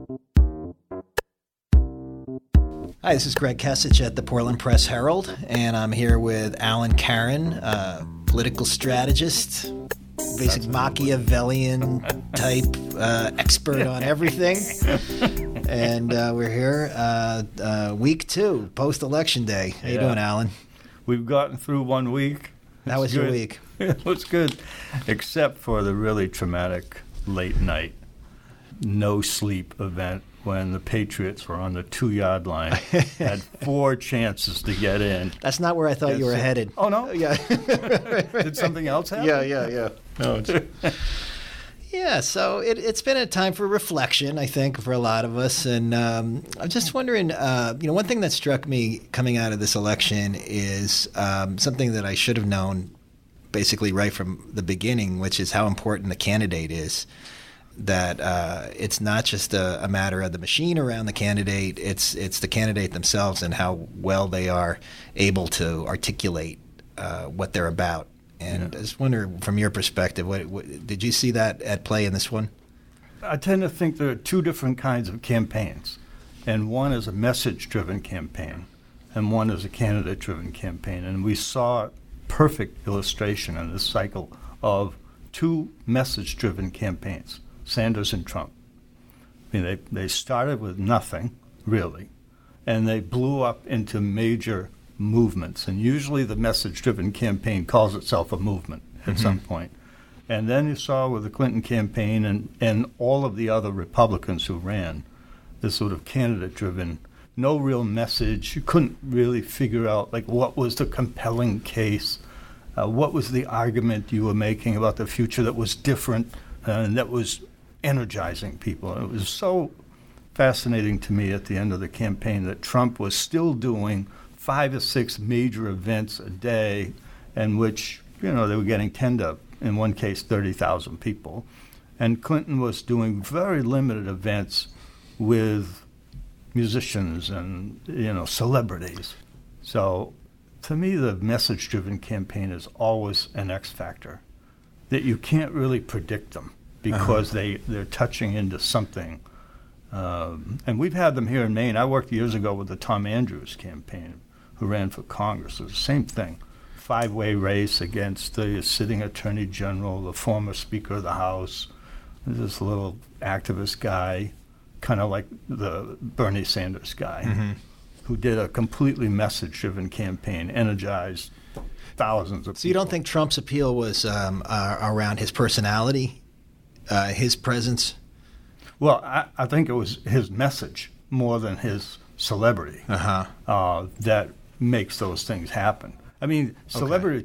Hi, this is Greg Kesich at the Portland Press Herald, and I'm here with Alan Caron, political strategist, basic Machiavellian type expert on everything. And we're here week 2, post-election day. How you doing, Alan? We've gotten through 1 week. How was your week? It was good, except for the really traumatic late night, no sleep event when the Patriots were on the 2-yard line, had 4 chances to get in. That's not where I thought you were headed. Oh, no? Yeah. Did something else happen? Yeah. No, yeah, so it's been a time for reflection, I think, for a lot of us. And I'm just wondering, one thing that struck me coming out of this election is something that I should have known basically right from the beginning, which is how important the candidate is. That it's not just a matter of the machine around the candidate, it's the candidate themselves and how well they are able to articulate what they're about. And I just wonder, from your perspective, what did you see that at play in this one? I tend to think there are 2 different kinds of campaigns, and one is a message-driven campaign, and one is a candidate-driven campaign. And we saw perfect illustration in this cycle of 2 message-driven campaigns. Sanders and Trump. I mean, they started with nothing, really, and they blew up into major movements. And usually the message-driven campaign calls itself a movement at some point. And then you saw with the Clinton campaign and all of the other Republicans who ran, this sort of candidate-driven, no real message. You couldn't really figure out, like, what was the compelling case, what was the argument you were making about the future that was different and that was energizing people. It was so fascinating to me at the end of the campaign that Trump was still doing 5 or 6 major events a day, in which, they were getting 10 to, in one case, 30,000 people. And Clinton was doing very limited events with musicians and, celebrities. So to me, the message-driven campaign is always an X factor, that you can't really predict them, because they're touching into something. And we've had them here in Maine. I worked years ago with the Tom Andrews campaign, who ran for Congress. It was the same thing. 5-way race against the sitting attorney general, the former Speaker of the House, this little activist guy, kind of like the Bernie Sanders guy, who did a completely message-driven campaign, energized thousands of people. So you don't think Trump's appeal was around his personality? His presence? Well, I think it was his message more than his celebrity that makes those things happen. I mean, celebrity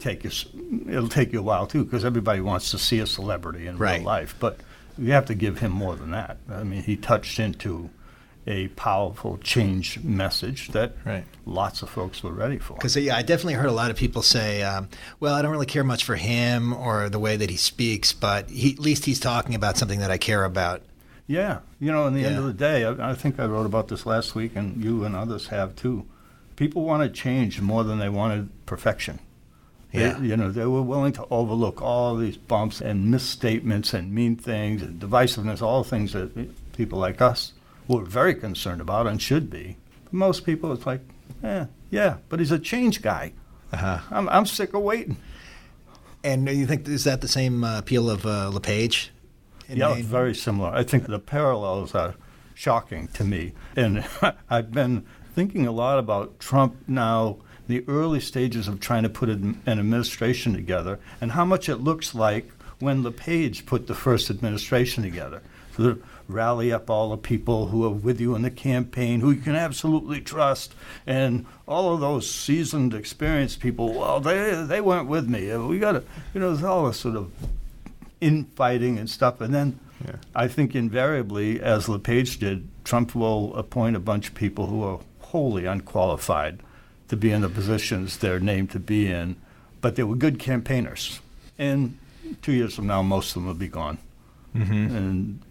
it'll take you a while, too, because everybody wants to see a celebrity in real life. But you have to give him more than that. I mean, he touched into a powerful change message that lots of folks were ready for. Because, I definitely heard a lot of people say, well, I don't really care much for him or the way that he speaks, but at least he's talking about something that I care about. Yeah. In the end of the day, I think I wrote about this last week, and you and others have, too. People wanted change more than they wanted perfection. Yeah. They were willing to overlook all these bumps and misstatements and mean things and divisiveness, all things that people like us were very concerned about and should be. For most people, it's like, but he's a change guy. I'm sick of waiting. And you think, is that the same appeal of LePage? Yeah, it's very similar. I think the parallels are shocking to me. And I've been thinking a lot about Trump now, the early stages of trying to put an administration together, and how much it looks like when LePage put the first administration together. So rally up all the people who are with you in the campaign, who you can absolutely trust, and all of those seasoned, experienced people. Well, they weren't with me. We got to, there's all this sort of infighting and stuff. And then I think invariably, as LePage did, Trump will appoint a bunch of people who are wholly unqualified to be in the positions they're named to be in, but they were good campaigners. And 2 years from now, most of them will be gone. And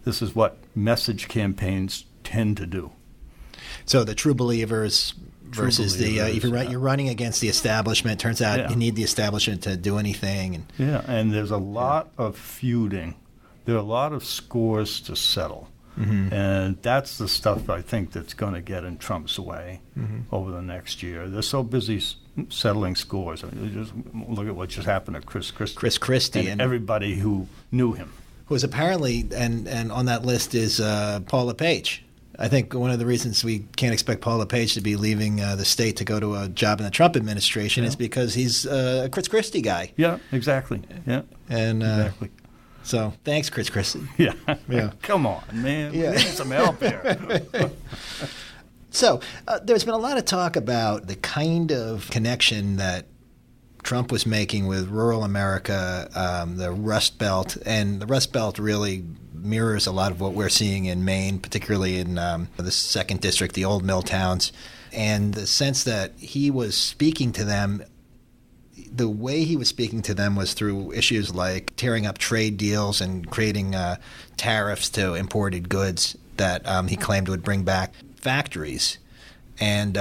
this is what message campaigns tend to do. So the true believers versus if you're running against the establishment, turns out you need the establishment to do anything. And there's a lot of feuding. There are a lot of scores to settle. And that's the stuff I think that's going to get in Trump's way over the next year. They're so busy settling scores. I mean, just look at what just happened to Chris Christie. And everybody who knew him. Who is apparently, and on that list is Paul LePage. I think one of the reasons we can't expect Paul LePage to be leaving the state to go to a job in the Trump administration is because he's a Chris Christie guy. Yeah, exactly. Yeah, and exactly. So thanks, Chris Christie. Yeah. Yeah. Come on, man. Yeah. We need some help here. So there's been a lot of talk about the kind of connection that Trump was making with rural America, the Rust Belt, and the Rust Belt really mirrors a lot of what we're seeing in Maine, particularly in the 2nd District, the old mill towns, and the sense that he was speaking to them. The way he was speaking to them was through issues like tearing up trade deals and creating tariffs to imported goods that he claimed would bring back factories. And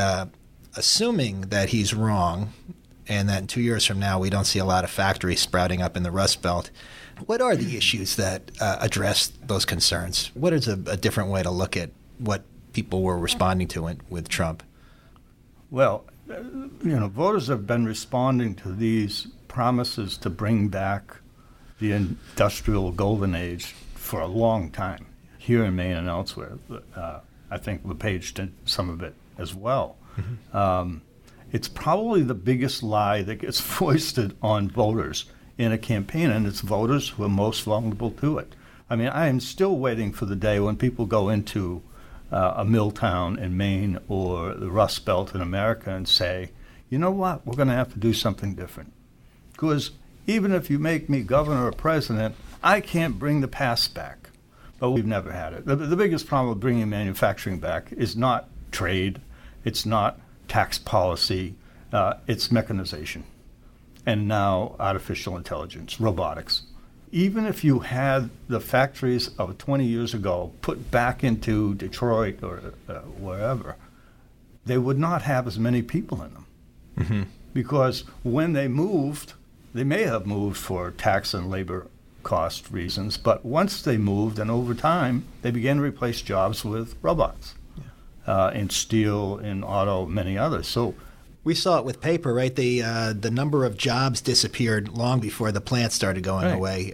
assuming that he's wrong and that in 2 years from now we don't see a lot of factories sprouting up in the Rust Belt, what are the issues that address those concerns? What is a different way to look at what people were responding to with Trump? Well, voters have been responding to these promises to bring back the industrial golden age for a long time here in Maine and elsewhere. I think LePage did some of it as well. It's probably the biggest lie that gets foisted on voters in a campaign, and it's voters who are most vulnerable to it. I mean, I am still waiting for the day when people go into a mill town in Maine or the Rust Belt in America and say, you know what, we're going to have to do something different. Because even if you make me governor or president, I can't bring the past back. But we've never had it. The biggest problem with bringing manufacturing back is not trade, it's not tax policy, it's mechanization. And now artificial intelligence, robotics. Even if you had the factories of 20 years ago put back into Detroit or wherever, they would not have as many people in them. Because when they moved, they may have moved for tax and labor cost reasons, but once they moved and over time, they began to replace jobs with robots in steel, in auto, many others. So we saw it with paper, right? The number of jobs disappeared long before the plants started going away.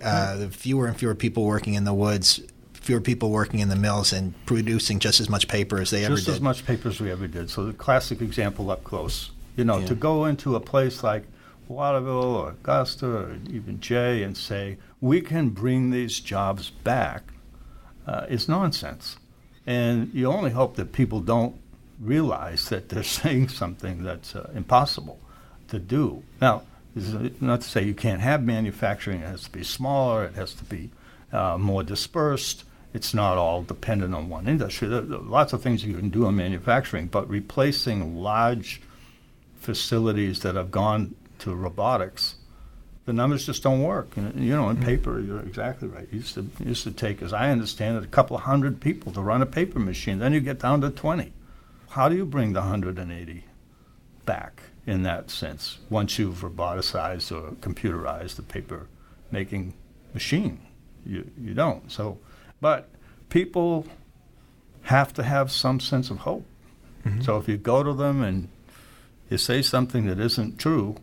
Fewer and fewer people working in the woods, fewer people working in the mills and producing just as much paper as they ever did. Just as much paper as we ever did. So the classic example up close. To go into a place like Waterville or Augusta or even Jay and say, we can bring these jobs back is nonsense. And you only hope that people don't realize that they're saying something that's impossible to do. Now, this is not to say you can't have manufacturing. It has to be smaller. It has to be more dispersed. It's not all dependent on one industry. There are lots of things you can do in manufacturing, but replacing large facilities that have gone to robotics, the numbers just don't work. In paper, you're exactly right. It used to take, as I understand it, a couple of hundred people to run a paper machine. Then you get down to 20. How do you bring the 180 back in that sense once you've roboticized or computerized the paper-making machine? You don't. But people have to have some sense of hope. So if you go to them and you say something that isn't true,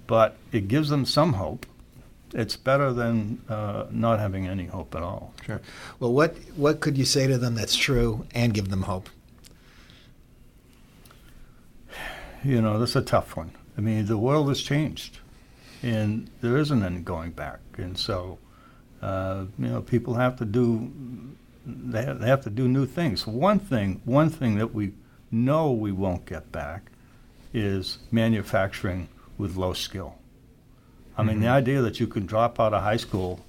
but it gives them some hope, it's better than not having any hope at all. Sure. Well, what could you say to them that's true and give them hope? That's a tough one. I mean, the world has changed, and there isn't any going back. And so, people have to do. They have to do new things. One thing that we know we won't get back is manufacturing with low skill. I mean, the idea that you can drop out of high school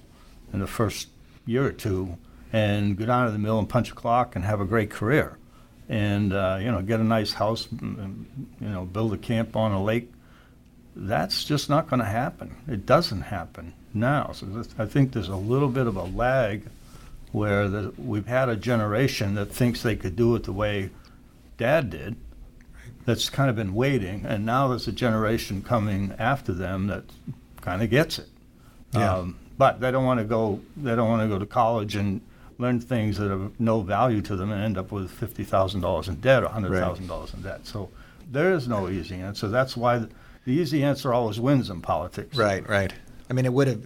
in the first year or two and go down to the mill and punch a clock and have a great career and, get a nice house, and, build a camp on a lake, that's just not going to happen. It doesn't happen now. So I think there's a little bit of a lag where we've had a generation that thinks they could do it the way Dad did, that's kind of been waiting, and now there's a generation coming after them that kind of gets it. Yeah. But they don't want to go. They don't want to go to college and learn things that have no value to them and end up with $50,000 in debt or $100,000 in debt. So there is no easy answer. That's why the easy answer always wins in politics. Right. I mean, it would have,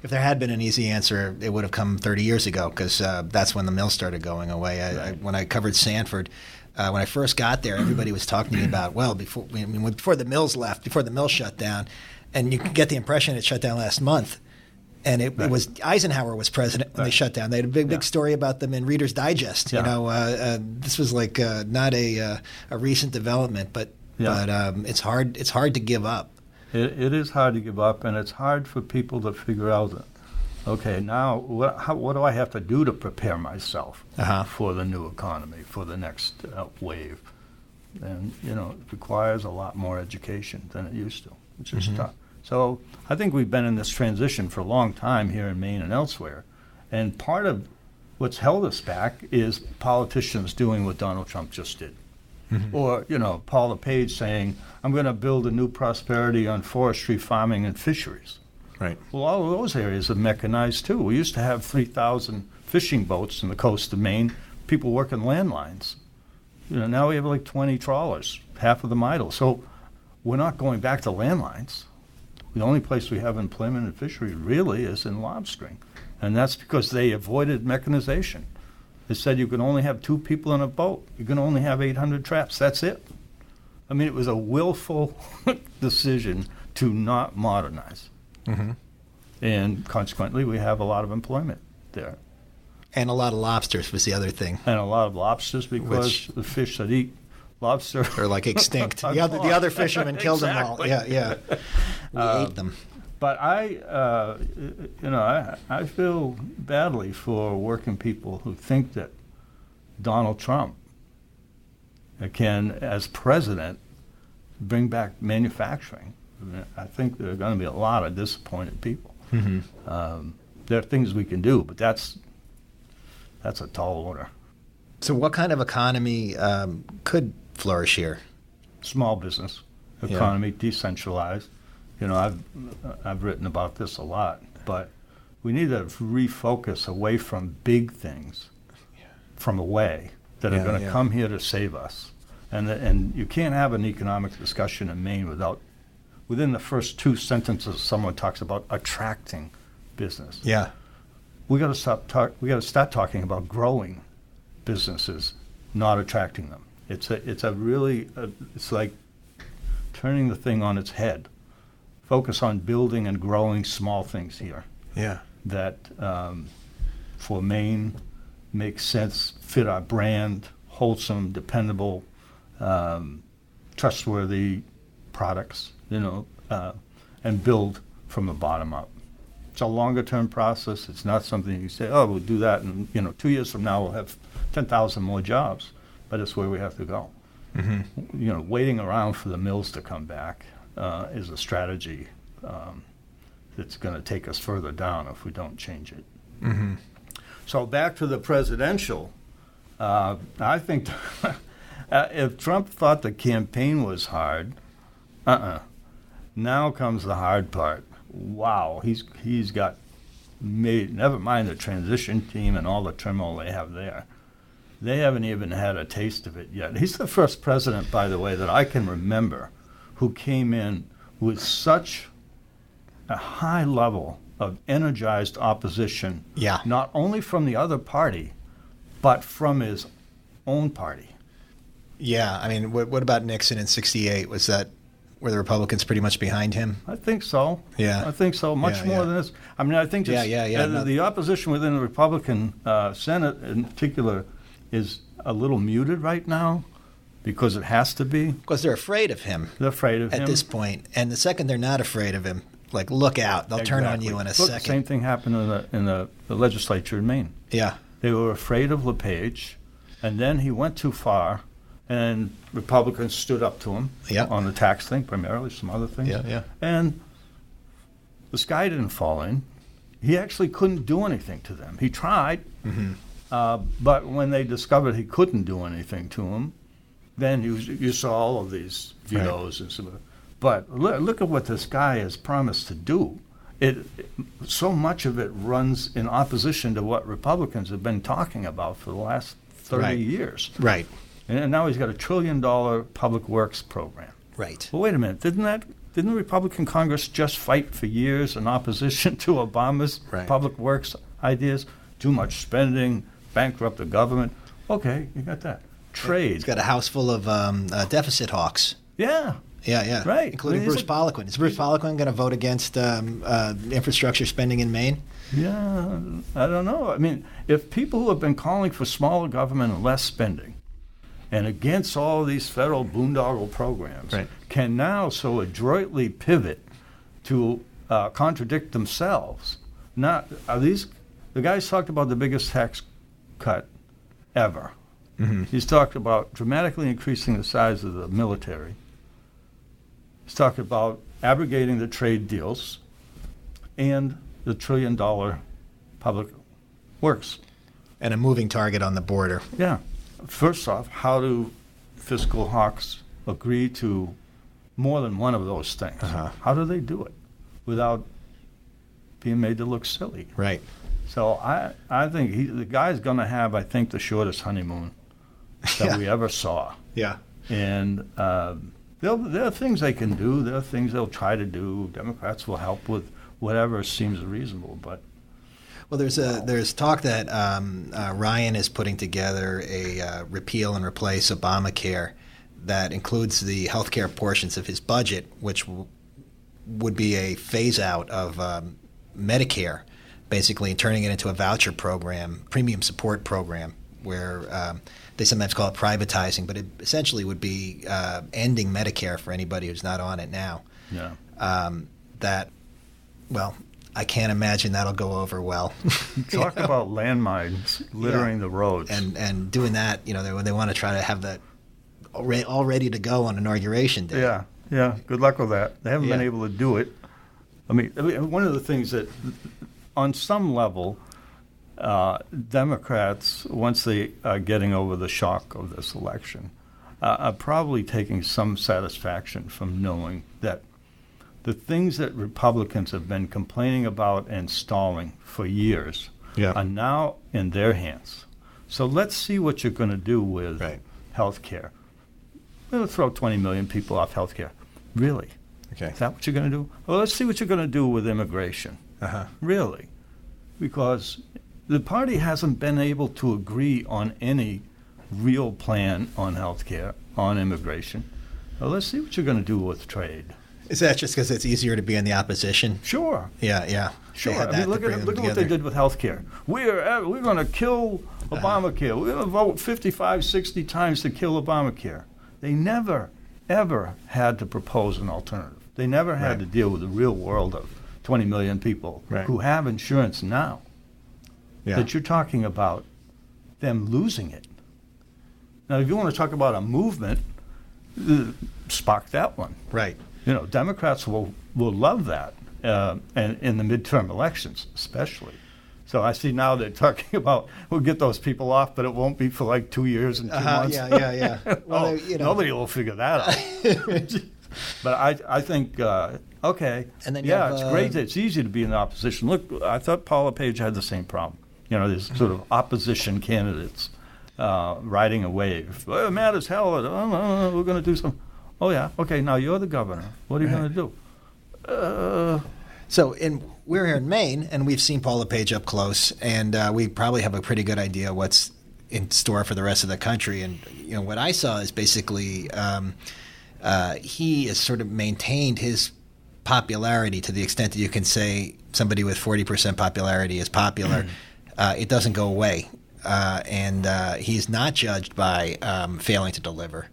if there had been an easy answer, it would have come 30 years ago, because that's when the mills started going away. When I covered Sanford, when I first got there, everybody was talking to me about, well, before the mills left, before the mills shut down, and you could get the impression it shut down last month. And it was Eisenhower was president when they shut down. They had a big story about them in Reader's Digest. You know, this was like not a recent development, but it's hard to give up. It is hard to give up, and it's hard for people to figure out, okay, now what do I have to do to prepare myself for the new economy, for the next wave? And, you know, it requires a lot more education than it used to, which is tough. So I think we've been in this transition for a long time here in Maine and elsewhere. And part of what's held us back is politicians doing what Donald Trump just did. Or, you know, Paul LePage saying, I'm going to build a new prosperity on forestry, farming, and fisheries. Right. Well, all of those areas are mechanized, too. We used to have 3,000 fishing boats in the coast of Maine, people working landlines. You know, now we have like 20 trawlers, half of them idle. So we're not going back to landlines. The only place we have employment in fisheries really is in lobstering. And that's because they avoided mechanization. They said you can only have 2 people in a boat. You can only have 800 traps. That's it. I mean, it was a willful decision to not modernize. And consequently, we have a lot of employment there. And a lot of lobsters was the other thing. And a lot of lobsters, because the fish that eat lobster are like extinct. The other fishermen killed them all. Yeah. We ate them. But I feel badly for working people who think that Donald Trump can, as president, bring back manufacturing. I think there are going to be a lot of disappointed people. There are things we can do, but that's a tall order. So what kind of economy could flourish here? Small business economy, decentralized. You know, I've written about this a lot, but we need to refocus away from big things, from away, that are going to come here to save us. And you can't have an economic discussion in Maine within the first 2 sentences, someone talks about attracting business. Yeah, We got to start talking about growing businesses, not attracting them. It's like turning the thing on its head. Focus on building and growing small things here. Yeah. That for Maine makes sense, fit our brand, wholesome, dependable, trustworthy products, you know, and build from the bottom up. It's a longer-term process. It's not something you say, oh, we'll do that, and 2 years from now we'll have 10,000 more jobs. But it's where we have to go. Waiting around for the mills to come back is a strategy that's going to take us further down if we don't change it. So back to the presidential, I think if Trump thought the campaign was hard, now comes the hard part. Wow, he's got made, never mind the transition team and all the turmoil they have there. They haven't even had a taste of it yet. He's the first president, by the way, that I can remember who came in with such a high level of energized opposition, not only from the other party, but from his own party. Yeah, I mean, what about Nixon in '68? Were the Republicans pretty much behind him? I think so. Yeah. I think so, much more than this. I mean, I think the opposition within the Republican Senate in particular is a little muted right now because it has to be. Because they're afraid of him. They're afraid of him. At this point. And the second they're not afraid of him, like, look out. They'll turn on you in a second. The same thing happened in the legislature in Maine. Yeah. They were afraid of LePage, and then he went too far, and Republicans stood up to him on the tax thing, primarily, some other things. And the sky didn't fall in. He actually couldn't do anything to them. He tried, but when they discovered he couldn't do anything to him, then you saw all of these vetoes and so. But look at what this guy has promised to do. so much of it runs in opposition to what Republicans have been talking about for the last 30 years. Right. And now he's got $1 trillion public works program. Right. Well, wait a minute. Didn't the Republican Congress just fight for years in opposition to Obama's public works ideas? Too much spending, bankrupt the government. Okay, you got that. Trade. He's got a house full of deficit hawks. Yeah. Yeah. Right. Including Bruce Poliquin. Is Bruce Poliquin going to vote against infrastructure spending in Maine? Yeah, I don't know. I mean, if people who have been calling for smaller government and less spending and against all these federal boondoggle programs can now so adroitly pivot to contradict themselves, the guy's talked about the biggest tax cut ever. Mm-hmm. He's talked about dramatically increasing the size of the military. He's talking about abrogating the trade deals and the $1 trillion public works. And a moving target on the border. Yeah. First off, how do fiscal hawks agree to more than one of those things? Uh-huh. How do they do it without being made to look silly? Right. So I think the guy's going to have, I think, the shortest honeymoon that we ever saw. Yeah. And there are things they can do. There are things they'll try to do. Democrats will help with whatever seems reasonable. But well, there's talk that Ryan is putting together a repeal and replace Obamacare that includes the health care portions of his budget, which would be a phase out of Medicare, basically turning it into a voucher program, premium support program, where they sometimes call it privatizing, but it essentially would be ending Medicare for anybody who's not on it now. Yeah. I can't imagine that'll go over well. Talk about landmines littering the roads. And doing that, they want to try to have that all ready to go on Inauguration Day. Yeah. Good luck with that. They haven't been able to do it. I mean, one of the things that, on some level, Democrats, once they are getting over the shock of this election, are probably taking some satisfaction from knowing that the things that Republicans have been complaining about and stalling for years are now in their hands. So let's see what you're going to do with health care. We're going to throw 20 million people off health care. Really? Okay. Is that what you're going to do? Well, let's see what you're going to do with immigration. Uh-huh. Really? Because the party hasn't been able to agree on any real plan on health care, on immigration. Well, let's see what you're going to do with trade. Is that just because it's easier to be in the opposition? Sure. Yeah. Sure. I mean, look at what they did with health care. We're going to kill Obamacare. We're going to vote 55, 60 times to kill Obamacare. They never, ever had to propose an alternative. They never had to deal with the real world of 20 million people who have insurance now. Yeah. That you're talking about them losing it. Now, if you want to talk about a movement, spark that one. Right. Democrats will love that, and in the midterm elections especially. So I see now they're talking about we'll get those people off, but it won't be for like 2 years and 2 months. Yeah. Well, nobody will figure that out. But I think, okay, and then it's great. It's easy to be in the opposition. Look, I thought Paul LePage had the same problem. There's sort of opposition candidates riding a wave. Well, mad as hell. We're going to do something. Oh, yeah. Okay, now you're the governor. What are you going to do? We're here in Maine, and we've seen Paul LePage up close, and we probably have a pretty good idea what's in store for the rest of the country. And what I saw is basically he has sort of maintained his popularity to the extent that you can say somebody with 40% popularity is popular. It doesn't go away, and he's not judged by failing to deliver.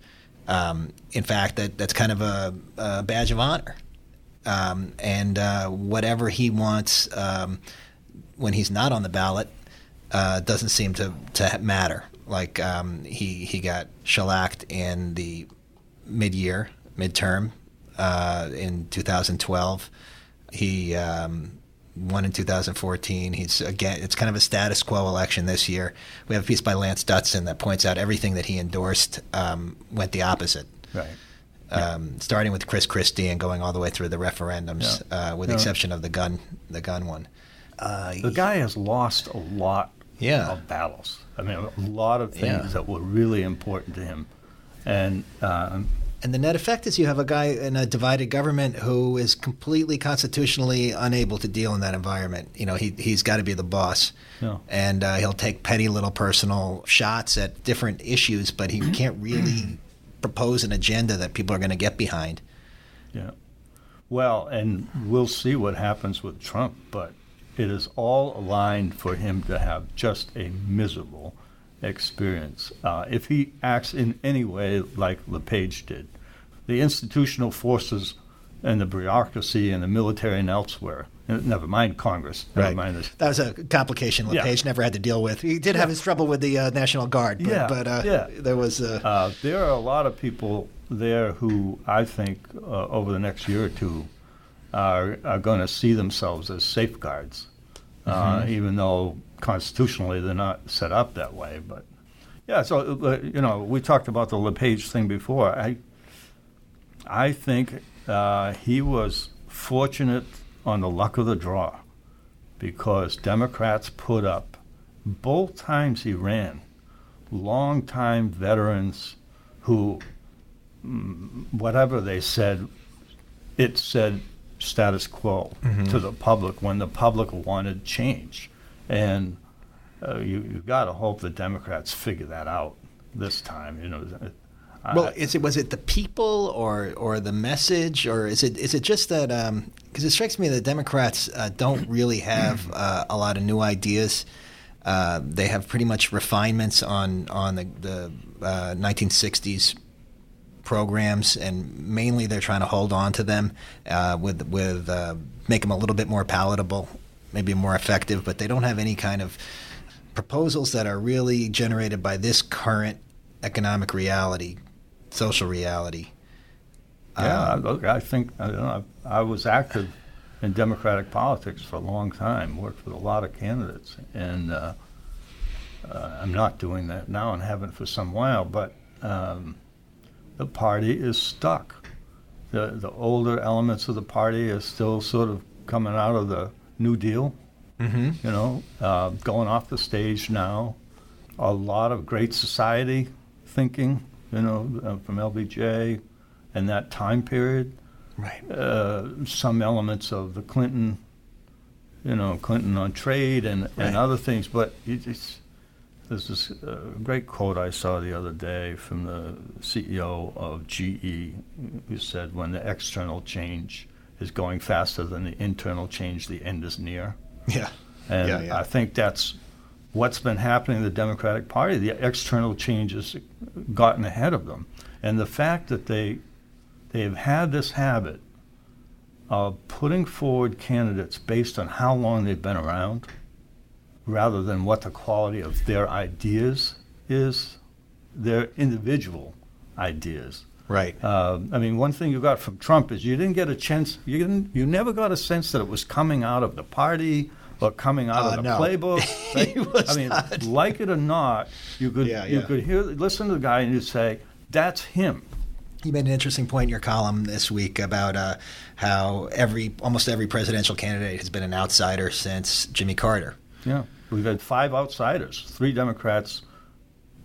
In fact, that's kind of a badge of honor. And whatever he wants when he's not on the ballot doesn't seem to matter. Like he got shellacked in the midterm in 2012. He won in 2014. It's kind of a status quo election this year. We have a piece by Lance Dutson that points out everything that he endorsed went the opposite. Right. starting with Chris Christie and going all the way through the referendums, with the exception of the gun one. The guy has lost a lot of battles. I mean, a lot of things that were really important to him. And the net effect is you have a guy in a divided government who is completely constitutionally unable to deal in that environment. You know, he's got to be the boss. Yeah. And he'll take petty little personal shots at different issues, but he can't really propose an agenda that people are going to get behind. Yeah. Well, and we'll see what happens with Trump, but it is all aligned for him to have just a miserable experience. If he acts in any way like LePage did, the institutional forces and the bureaucracy and the military and elsewhere, never mind Congress, never mind this. That was a complication LePage never had to deal with. He did have his trouble with the National Guard, but there was... there are a lot of people there who I think over the next year or two are going to see themselves as safeguards, even though constitutionally they're not set up that way. But so we talked about the LePage thing before. I think he was fortunate on the luck of the draw because Democrats put up, both times he ran, longtime veterans who, whatever they said, it said status quo to the public when the public wanted change. And you got to hope the Democrats figure that out this time. Was it the people or the message, or is it just that? Because it strikes me that Democrats don't really have a lot of new ideas. They have pretty much refinements on the 1960s programs, and mainly they're trying to hold on to them with make them a little bit more palatable, maybe more effective. But they don't have any kind of proposals that are really generated by this current economic reality, social reality. Look, I think I was active in Democratic politics for a long time, worked with a lot of candidates, and I'm not doing that now and haven't for some while, but the party is stuck. The older elements of the party are still sort of coming out of the New Deal, going off the stage now. A lot of Great Society thinking, from LBJ and that time period. Right. Some elements of the Clinton on trade and other things. But there's this great quote I saw the other day from the CEO of GE who said, when the external change is going faster than the internal change, the end is near. Yeah. And I think that's what's been happening in the Democratic Party. The external change has gotten ahead of them. And the fact that they've had this habit of putting forward candidates based on how long they've been around rather than what the quality of their ideas is, their individual ideas. Right. One thing you got from Trump is you didn't get a chance, you never got a sense that it was coming out of the party or coming out of the playbook. Right? Like it or not, you could listen to the guy and you'd say, that's him. You made an interesting point in your column this week about how almost every presidential candidate has been an outsider since Jimmy Carter. Yeah, we've had 5 outsiders, 3 Democrats,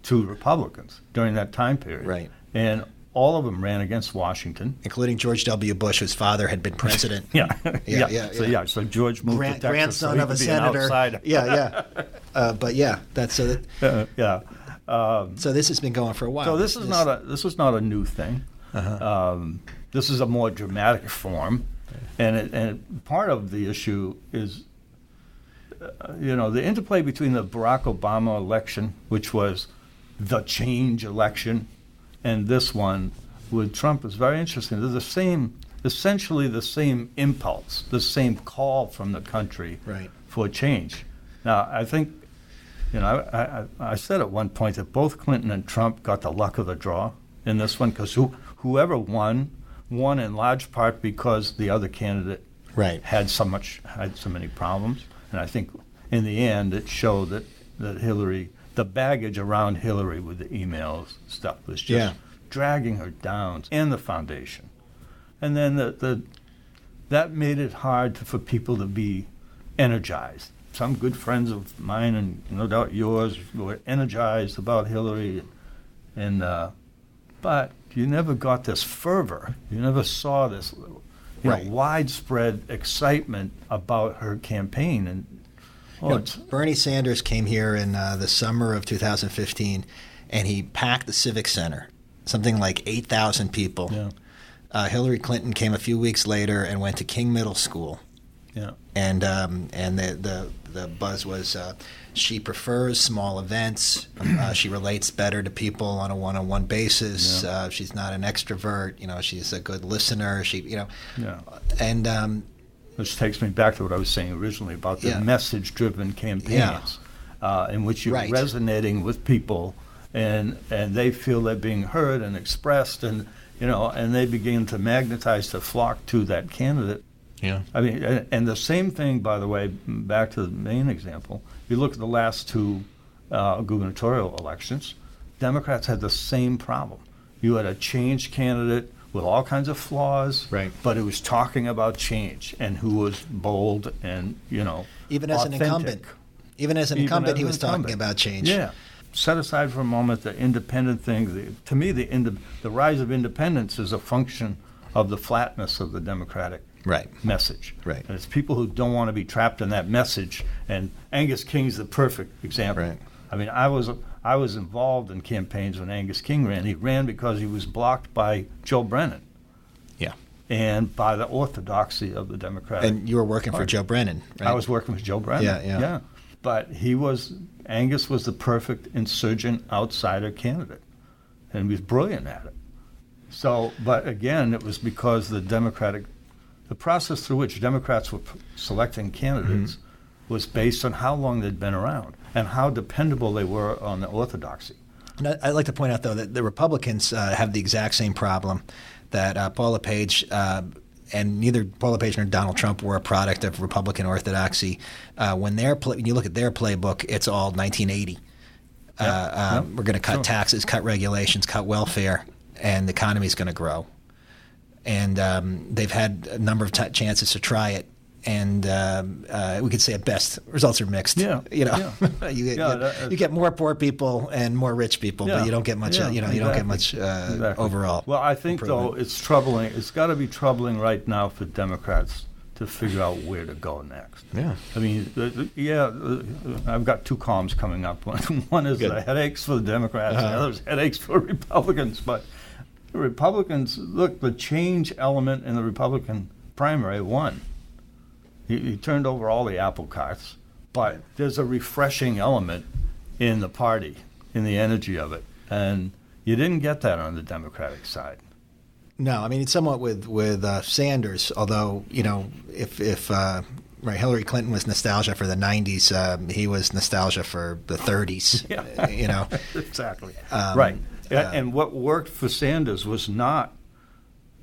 2 Republicans during that time period. Right. And all of them ran against Washington. Including George W. Bush, whose father had been president. So George moved to Texas. Grandson so of a senator. So this has been going for a while. So this is not a new thing. This is a more dramatic form, and part of the issue is, the interplay between the Barack Obama election, which was the change election, and this one with Trump is very interesting. They're essentially the same impulse, the same call from the country for change. Now, I think, I said at one point that both Clinton and Trump got the luck of the draw in this one because whoever won in large part because the other candidate had so many problems. And I think in the end it showed that Hillary, the baggage around Hillary with the emails stuff was just dragging her down, and the foundation. And then that made it hard for people to be energized. Some good friends of mine, and no doubt yours, were energized about Hillary, but you never got this fervor. You never saw this widespread excitement about her campaign. And Bernie Sanders came here in the summer of 2015, and he packed the Civic Center, something like 8,000 people. Yeah. Hillary Clinton came a few weeks later and went to King Middle School. Yeah. And the buzz was she prefers small events. She relates better to people on a one-on-one basis. Yeah. She's not an extrovert. She's a good listener. Yeah. And which takes me back to what I was saying originally about the message-driven campaigns, in which you're resonating with people, and they feel they're being heard and expressed, and they begin to magnetize, to flock to that candidate. Yeah. I mean, and the same thing, by the way, back to the main example, you look at the last two gubernatorial elections, Democrats had the same problem. You had a change candidate with all kinds of flaws, but it was talking about change and who was bold and, even as authentic. Even as an incumbent, he was talking about change. Yeah. Set aside for a moment the independent thing. To me, the rise of independence is a function of the flatness of the Democratic message. Right. And it's people who don't want to be trapped in that message. And Angus King's the perfect example. Right. I mean, I was involved in campaigns when Angus King ran. He ran because he was blocked by Joe Brennan. Yeah. And by the orthodoxy of the Democratic And you were working Party. for Joe Brennan, right? I was working with Joe Brennan. Yeah. But Angus was the perfect insurgent outsider candidate. And he was brilliant at it. So, but again, it was because the process through which Democrats were selecting candidates was based on how long they'd been around and how dependable they were on the orthodoxy. And I'd like to point out, though, that the Republicans have the exact same problem that Paul LePage and neither Paul LePage nor Donald Trump were a product of Republican orthodoxy. When you look at their playbook, it's all 1980. We're going to cut taxes, cut regulations, cut welfare, and the economy is going to grow. And they've had a number of chances to try it, and we could say at best results are mixed. Yeah. You get more poor people and more rich people, but you don't get much. You don't get much overall. Well, I think though it's troubling. It's got to be troubling right now for Democrats to figure out where to go next. Yeah. I mean, I've got two columns coming up. One is the headaches for the Democrats, and the other is headaches for Republicans. But the Republicans, look, the change element in the Republican primary won. He turned over all the apple carts, but there's a refreshing element in the party, in the energy of it, and you didn't get that on the Democratic side. No, I mean it's somewhat with Sanders. Although if Hillary Clinton was nostalgia for the '90s, he was nostalgia for the '30s. Yeah. Exactly. Right. And what worked for Sanders was not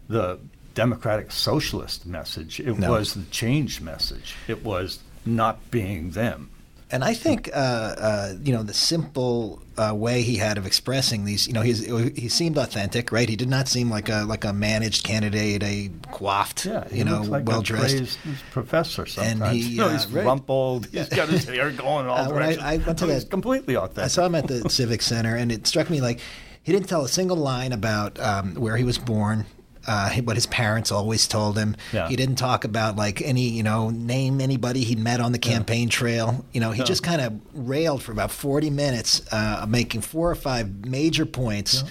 the Democratic socialist message. It was the change message. It was not being them. And I think the simple way he had of expressing these, he seemed authentic, right? He did not seem like a managed candidate, a coiffed, like well dressed. He's professor sometimes. And he's rumpled. He's got his hair going all directions. I went to he's completely authentic. I saw him at the Civic Center, and it struck me like he didn't tell a single line about where he was born. What his parents always told him. Yeah. He didn't talk about name anybody he'd met on the campaign trail. He just kind of railed for about 40 minutes, making 4 or 5 major points.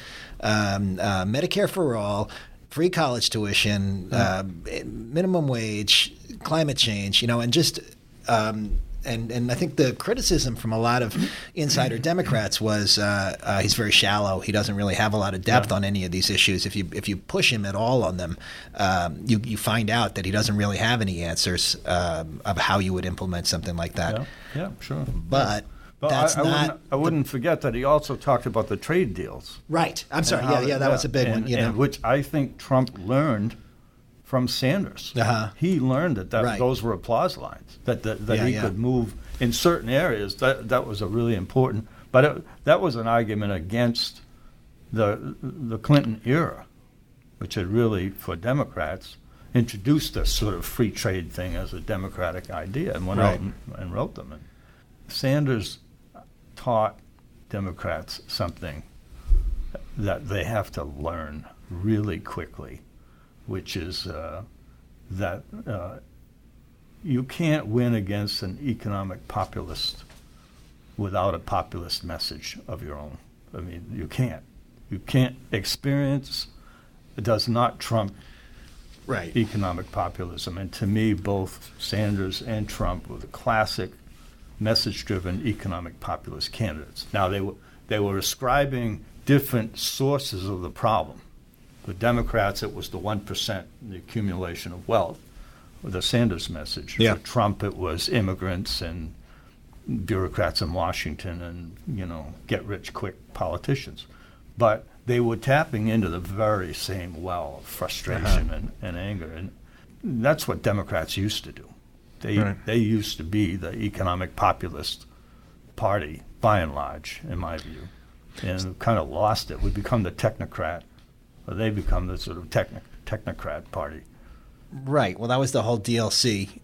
Medicare for all, free college tuition, minimum wage, climate change, and just and I think the criticism from a lot of insider Democrats was he's very shallow. He doesn't really have a lot of depth on any of these issues. If you push him at all on them, you find out that he doesn't really have any answers of how you would implement something like that. Yeah, sure. But that's I wouldn't forget that he also talked about the trade deals. Right. I'm sorry. That was a big one. And which I think Trump learned from Sanders. He learned that those were applause lines, that he could move in certain areas. That was a really important, but that was an argument against the Clinton era, which had really, for Democrats, introduced this sort of free trade thing as a Democratic idea and went out and wrote them. And Sanders taught Democrats something that they have to learn really quickly, which is that you can't win against an economic populist without a populist message of your own. I mean, you can't. You can't. Experience does not trump economic populism. And to me, both Sanders and Trump were the classic message-driven economic populist candidates. Now, they were ascribing different sources of the problem. For Democrats, it was the 1%, the accumulation of wealth, the Sanders message. Yeah. For Trump, it was immigrants and bureaucrats in Washington and, get-rich-quick politicians. But they were tapping into the very same well of frustration and anger. And that's what Democrats used to do. They used to be the economic populist party, by and large, in my view. And we've kind of lost it. We've become the technocrat, or they become the sort of technocrat party. Right. Well, that was the whole DLC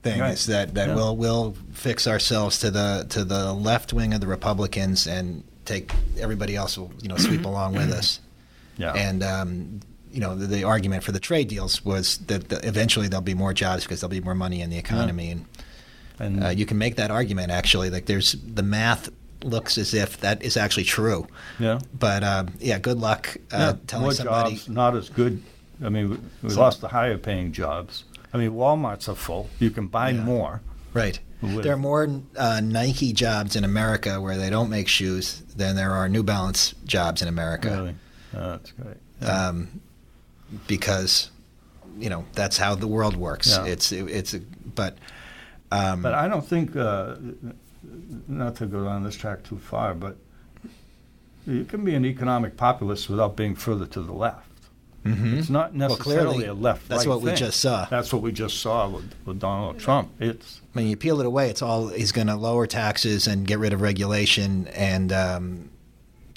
thing, is that we'll fix ourselves to the left wing of the Republicans and take everybody else will sweep along with us. Yeah. And the argument for the trade deals was that eventually there'll be more jobs because there'll be more money in the economy, and you can make that argument actually. Like the math looks as if that is actually true. Yeah. But good luck telling more somebody. Jobs, not as good. I mean, we lost the higher paying jobs. I mean, Walmarts are full. You can buy more. Right. There are more Nike jobs in America where they don't make shoes than there are New Balance jobs in America. Really? Oh, that's great. Yeah. Because, that's how the world works. Yeah. But I don't think, not to go down this track too far, but you can be an economic populist without being further to the left. Mm-hmm. It's not necessarily a left-right That's what thing. we just saw. That's what we just saw with Donald Trump. You peel it away, he's going to lower taxes and get rid of regulation and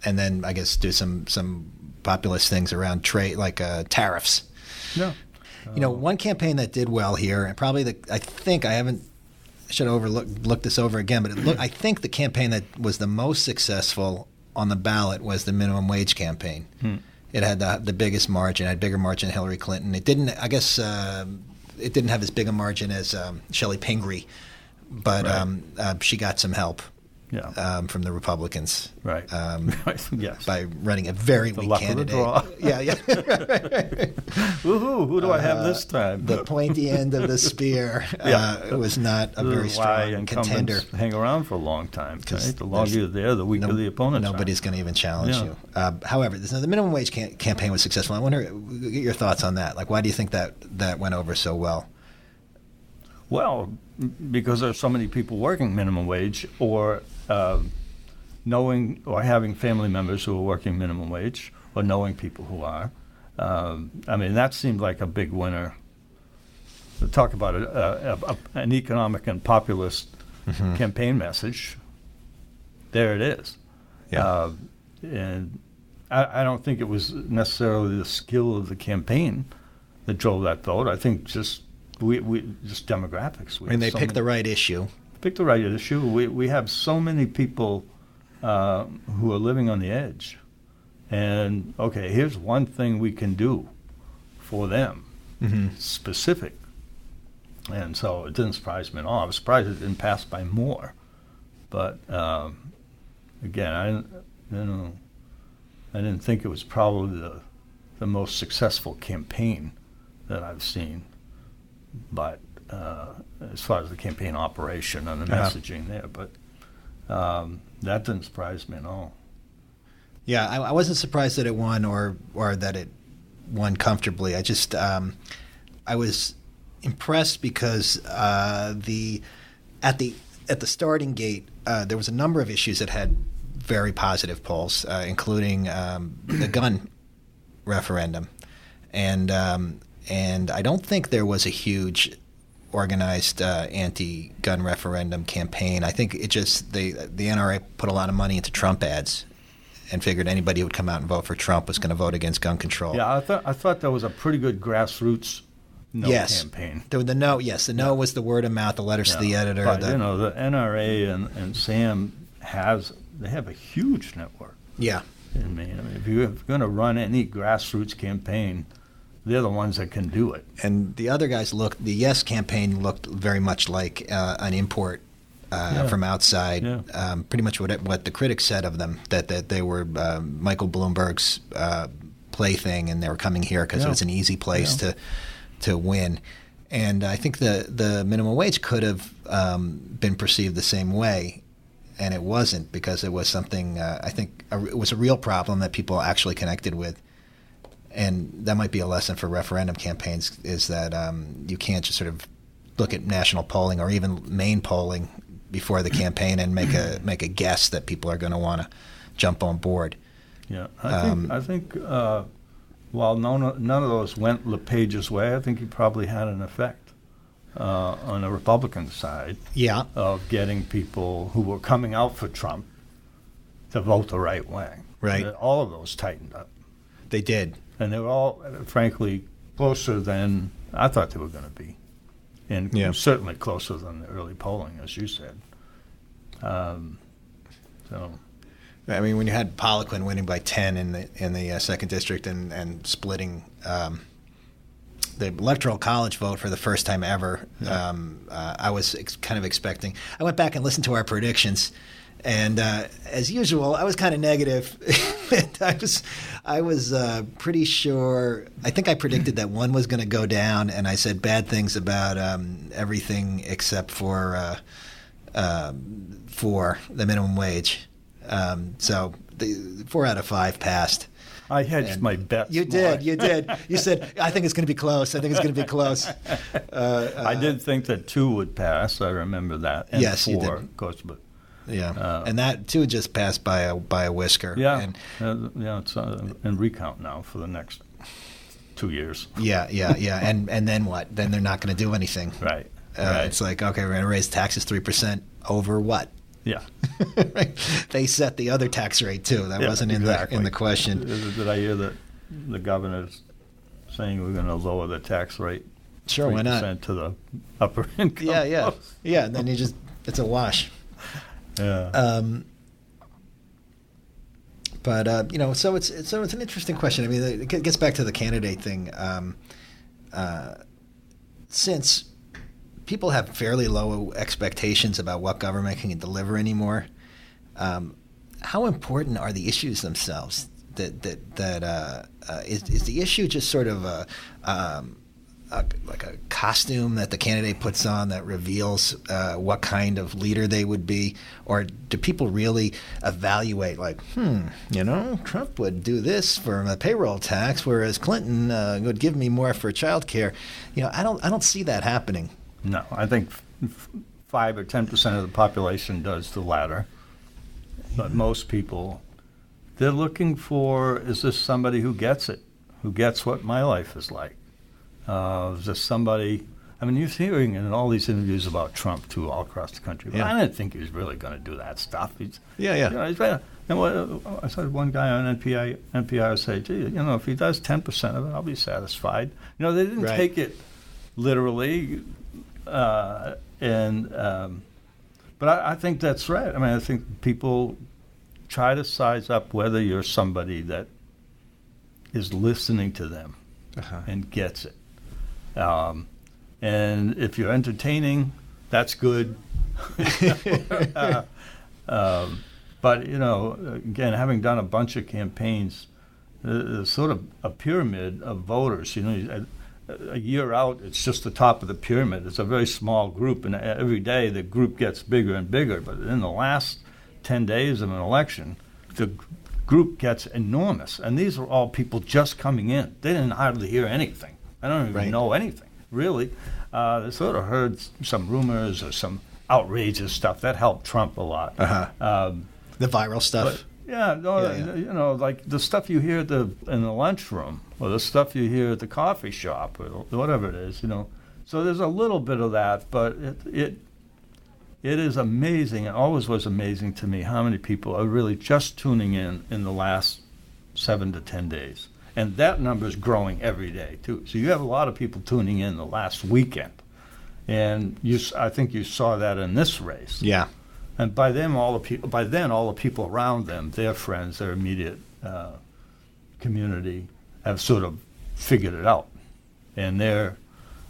then I guess do some populist things around trade, like tariffs. Yeah. One campaign that did well here, and probably I should have looked this over again, but I think the campaign that was the most successful on the ballot was the minimum wage campaign. It had the biggest margin, had bigger margin than Hillary Clinton. It didn't, I guess, it didn't have as big a margin as Shelley Pingree, but she got some help from the Republicans. Right. Yes. By running a very weak candidate. Yeah. Woohoo! Who do I have this time? The pointy end of the spear was not a very strong contender. Hang around for a long time. Right? The longer you're there, the weaker the opponent. Nobody's going to even challenge you. However, the minimum wage campaign was successful. I wonder, get your thoughts on that. Like, why do you think that went over so well? Well, because there's so many people working minimum wage, or knowing or having family members who are working minimum wage, or knowing people who are. That seemed like a big winner. Talk about an economic and populist campaign message. There it is. Yeah. And I don't think it was necessarily the skill of the campaign that drove that vote. I think just just demographics. They picked the right issue. Picked the right issue. We have so many people who are living on the edge. And, okay, here's one thing we can do for them, specific. And so it didn't surprise me at all. I was surprised it didn't pass by more. But, again, I didn't think it was probably the most successful campaign that I've seen. But as far as the campaign operation and the messaging there, but that didn't surprise me at all. Yeah, I wasn't surprised that it won or that it won comfortably. I just I was impressed because at the starting gate there was a number of issues that had very positive polls, including the gun referendum, and I don't think there was a huge organized anti-gun referendum campaign. I think it just the NRA put a lot of money into Trump ads and figured anybody who would come out and vote for Trump was going to vote against gun control. Yeah, I thought that was a pretty good grassroots campaign. The no was the word of mouth, the letters to the editor. But, the NRA and SAM they have a huge network. Yeah. I mean, if you're going to run any grassroots campaign, they're the ones that can do it. And the other guys the Yes campaign looked very much like an import from outside. Yeah. Pretty much what the critics said of them, that they were Michael Bloomberg's plaything, and they were coming here because it was an easy place to win. And I think the minimum wage could have been perceived the same way, and it wasn't, because it was something I think it was a real problem that people actually connected with. And that might be a lesson for referendum campaigns, is that you can't just sort of look at national polling or even Maine polling before the campaign and make a guess that people are going to want to jump on board. Yeah, I think while none of those went LePage's way, I think he probably had an effect on the Republican side of getting people who were coming out for Trump to vote the right way. Right. All of those tightened up. They did. And they were all, frankly, closer than I thought they were going to be. And certainly closer than the early polling, as you said. I mean, when you had Poliquin winning by 10 in the second district and splitting the electoral college vote for the first time ever, I was kind of expecting. I went back and listened to our predictions, and as usual, I was kind of negative. I was pretty sure. I think I predicted that one was going to go down, and I said bad things about everything except for the minimum wage. So the 4 out of 5 passed. I hedged my bets. You did. You said, I think it's going to be close. I did think that 2 would pass. I remember that. And yes, 4, you did. Of course, but and that 2 just passed by a whisker. Yeah, it's in recount now for the next 2 years. Yeah. And then what? Then they're not going to do anything. Right. It's like, okay, we're going to raise taxes 3% over what? Yeah. Right. They set the other tax rate too. That wasn't in the question. Did I hear that the governor's saying we're going to lower the tax rate? Sure, why not? To the upper income. Yeah. And then it's a wash. Yeah. But so it's an interesting question. I mean, it gets back to the candidate thing. Since people have fairly low expectations about what government can deliver anymore, how important are the issues themselves? Is the issue just sort of like a costume that the candidate puts on that reveals what kind of leader they would be, or do people really evaluate like, Trump would do this for a payroll tax, whereas Clinton would give me more for child care? I don't see that happening. No, I think 5 or 10% of the population does the latter. But most people, they're looking for, is this somebody who gets it, who gets what my life is like? Is this somebody, you're hearing in all these interviews about Trump, too, all across the country. But I didn't think he was really going to do that stuff. I saw one guy on NPR say, gee, if he does 10% of it, I'll be satisfied. They didn't take it literally. But I think that's right. I think people try to size up whether you're somebody that is listening to them and gets it. And if you're entertaining, that's good. But, again, having done a bunch of campaigns, there's sort of a pyramid of voters. A year out, it's just the top of the pyramid. It's a very small group, and every day the group gets bigger and bigger. But in the last 10 days of an election, the group gets enormous. And these are all people just coming in. They didn't hardly hear anything. I don't even know anything, really. They sort of heard some rumors or some outrageous stuff. That helped Trump a lot. The viral stuff. Like the stuff you hear in the lunchroom, or the stuff you hear at the coffee shop, or whatever it is, So there's a little bit of that, but it it is amazing. It always was amazing to me how many people are really just tuning in the last 7 to 10 days. And that number is growing every day, too. So you have a lot of people tuning in the last weekend. And I think you saw that in this race. Yeah. And by then, all the people around them, their friends, their immediate community, have sort of figured it out. And they're,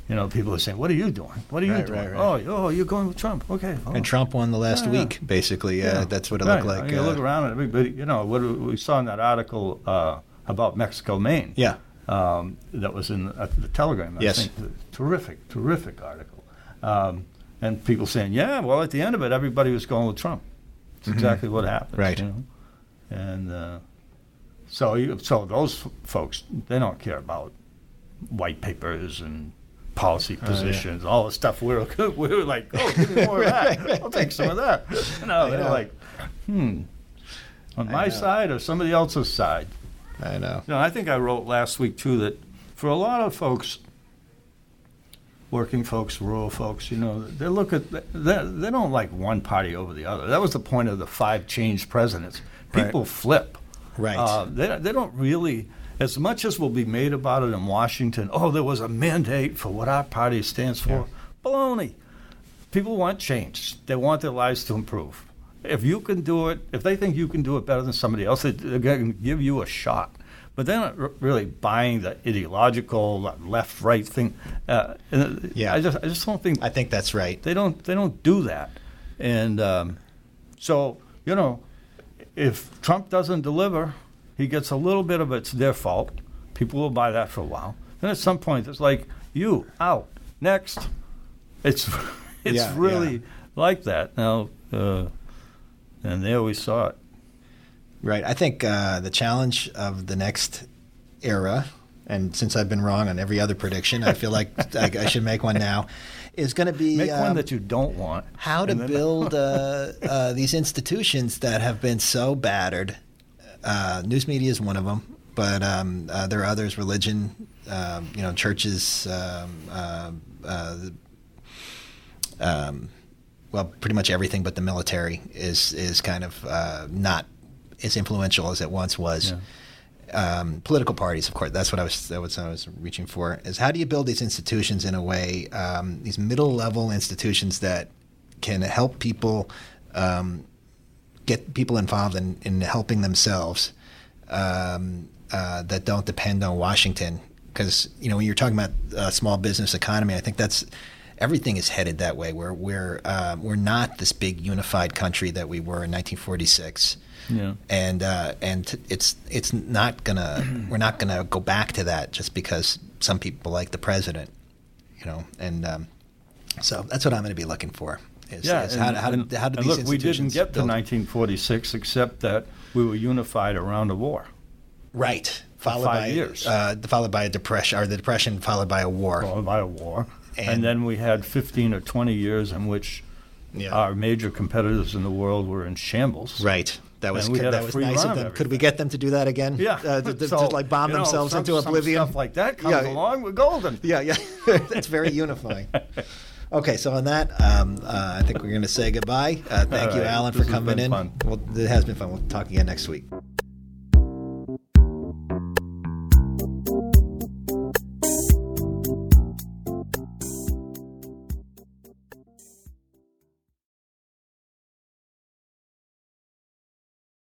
people are saying, "What are you doing? What are you doing? Right. Oh, you're going with Trump? Okay." Oh. And Trump won the last week, basically. That's what it looked like. You look around at everybody. What we saw in that article about Mexico, Maine. Yeah. That was in the Telegram. I think. Terrific article. And people saying, "Yeah, well, at the end of it, everybody was going with Trump." It's exactly what happened. Right. And so those folks, they don't care about white papers and policy positions, all the stuff we were like, "Oh, give me more of that. I'll take some of that." They're like, on my side or somebody else's side. I know. I think I wrote last week too that for a lot of folks, working folks, rural folks, they don't like one party over the other. That was the point of the 5 changed presidents. People flip. Right. They don't really, as much as will be made about it in Washington, there was a mandate for what our party stands for. Yeah. Baloney. People want change. They want their lives to improve. If you can do it, if they think you can do it better than somebody else, they're going to give you a shot. But they're not really buying the ideological left-right thing. I just don't think. I think that's right. They don't do that, and so if Trump doesn't deliver, he gets a little bit of it's their fault. People will buy that for a while. Then at some point, it's like you out next. It's really like that now, and they always saw it. Right. I think the challenge of the next era, and since I've been wrong on every other prediction, I feel like I should make one now, is going to be... Make one that you don't want. How to build these institutions that have been so battered. News media is one of them, but there are others, religion, churches, pretty much everything but the military is kind of not as influential as it once was. Yeah. Political parties, of course, that's what I was reaching for, is how do you build these institutions in a way, these middle-level institutions that can help people, get people involved in helping themselves, that don't depend on Washington. Because, when you're talking about a small business economy, I think everything is headed that way. We're not this big unified country that we were in 1946. Yeah. And it's not we're not gonna go back to that just because some people like the president, and so that's what I'm going to be looking for. How do these institutions we didn't get to build? 1946 except that we were unified around a war. Right. Followed by 5 years. Followed by a depression, or the depression followed by a war. Followed by a war, and then we had 15 or 20 years in which our major competitors in the world were in shambles. Right. That was nice of them. Could we get them to do that again? Yeah. To like bomb themselves into oblivion? Some stuff like that comes along, we're golden. Yeah. That's very unifying. Okay, so on that, I think we're going to say goodbye. Thank you, Alan, for coming in. Fun. Well, it has been fun. We'll talk again next week.